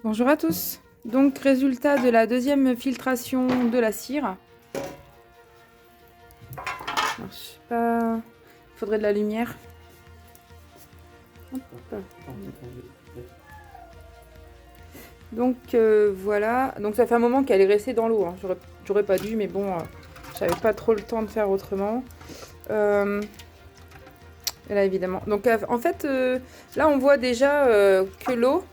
Bonjour à tous. Donc résultat de la deuxième filtration de la cire. Alors, je sais pas, il faudrait de la lumière. Hop. Donc voilà, donc ça fait un moment qu'elle est restée dans l'eau. Hein. J'aurais pas dû, mais bon, j'avais pas trop le temps de faire autrement. Et là évidemment. Donc en fait, là on voit déjà que l'eau,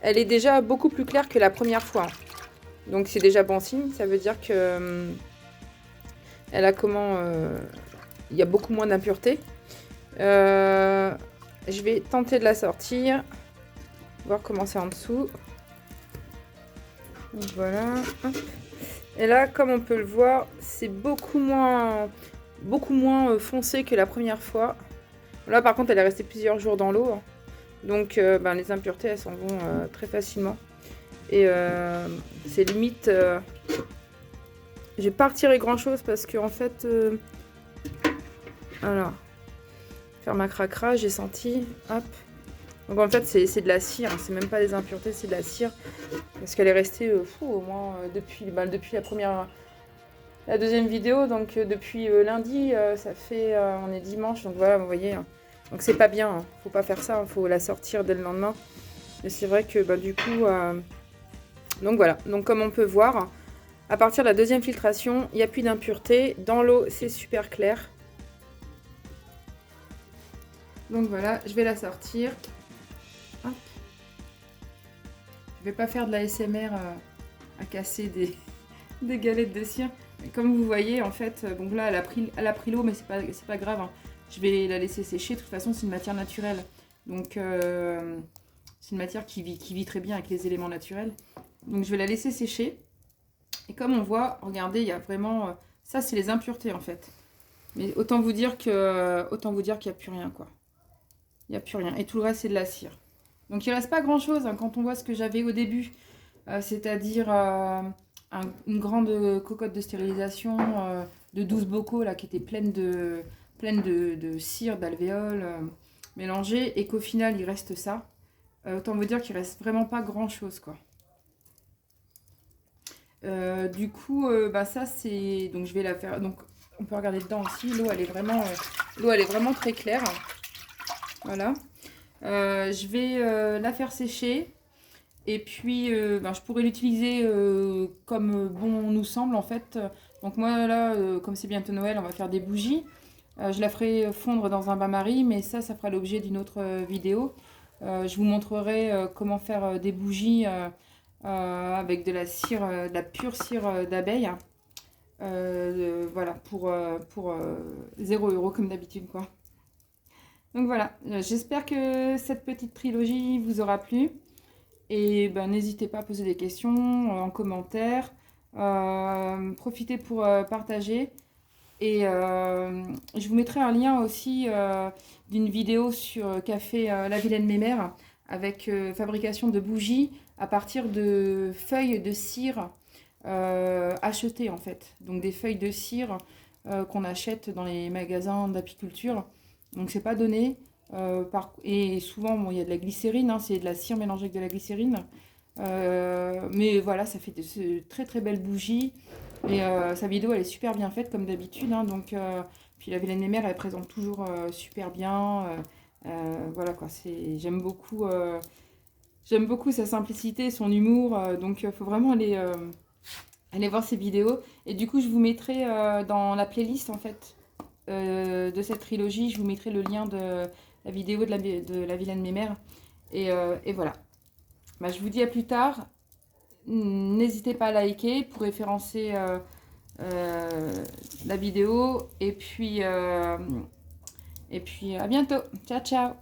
elle est déjà beaucoup plus claire que la première fois. Donc c'est déjà bon signe, ça veut dire que elle a comment il y a beaucoup moins d'impuretés. Je vais tenter de la sortir, voir comment c'est en dessous. Donc voilà. Hop. Et là, comme on peut le voir, c'est beaucoup moins foncé que la première fois. Là, par contre, elle est restée plusieurs jours dans l'eau. Hein. Donc, les impuretés, elles s'en vont très facilement. Et c'est limite... je vais pas retirer grand-chose parce que, en fait... alors, faire ma cracra, j'ai senti... Hop. Donc, en fait, c'est de la cire. Hein. C'est même pas des impuretés, c'est de la cire. Parce qu'elle est restée au moins depuis la deuxième vidéo. Donc, depuis lundi, ça fait... on est dimanche. Donc, voilà, vous voyez... Hein. Donc c'est pas bien, hein. Faut pas faire ça, hein. Faut la sortir dès le lendemain. Mais c'est vrai que du coup... donc voilà, donc comme on peut voir, à partir de la deuxième filtration, il n'y a plus d'impuretés. Dans l'eau, c'est super clair. Donc voilà, je vais la sortir. Hop. Je vais pas faire de la SMR à casser des galettes de cire. Mais comme vous voyez, en fait, donc là, elle a pris l'eau, mais c'est pas grave. Hein. Je vais la laisser sécher. De toute façon, c'est une matière naturelle. Donc, c'est une matière qui vit très bien avec les éléments naturels. Donc, je vais la laisser sécher. Et comme on voit, regardez, il y a vraiment... ça, c'est les impuretés, en fait. Mais autant vous dire qu'il n'y a plus rien, quoi. Il n'y a plus rien. Et tout le reste, c'est de la cire. Donc, il ne reste pas grand-chose hein, quand on voit ce que j'avais au début. C'est-à-dire une grande cocotte de stérilisation de 12 bocaux, là, qui était pleine de cire, d'alvéoles mélangées. Et qu'au final, il reste ça. Autant vous dire qu'il ne reste vraiment pas grand-chose, quoi. Du coup, ça c'est... Donc je vais la faire... Donc on peut regarder dedans aussi. L'eau elle est vraiment très claire. Voilà. Je vais la faire sécher. Et puis je pourrais l'utiliser comme bon nous semble en fait. Donc moi là, comme c'est bientôt Noël, on va faire des bougies. Je la ferai fondre dans un bain-marie, mais ça fera l'objet d'une autre vidéo. Je vous montrerai comment faire des bougies avec de la cire, de la pure cire d'abeille. Voilà, pour 0 € comme d'habitude quoi. Donc voilà, j'espère que cette petite trilogie vous aura plu. Et n'hésitez pas à poser des questions en commentaire. Profitez pour partager. Et je vous mettrai un lien aussi d'une vidéo qu'a fait la Vilaine Mémère avec fabrication de bougies à partir de feuilles de cire achetées en fait. Donc des feuilles de cire qu'on achète dans les magasins d'apiculture. Donc c'est pas donné. Et souvent il y a de la glycérine, hein, c'est de la cire mélangée avec de la glycérine. Mais voilà, ça fait de très très belles bougies. Et sa vidéo elle est super bien faite comme d'habitude. Hein, donc, puis la Vilaine Mémère elle présente toujours super bien. Voilà quoi, j'aime beaucoup sa simplicité, son humour. Donc il faut vraiment aller voir ses vidéos. Et du coup je vous mettrai dans la playlist en fait de cette trilogie, je vous mettrai le lien de la vidéo de la Vilaine Mémère. Et voilà. Je vous dis à plus tard. N'hésitez pas à liker pour référencer la vidéo. Et puis à bientôt. Ciao, ciao.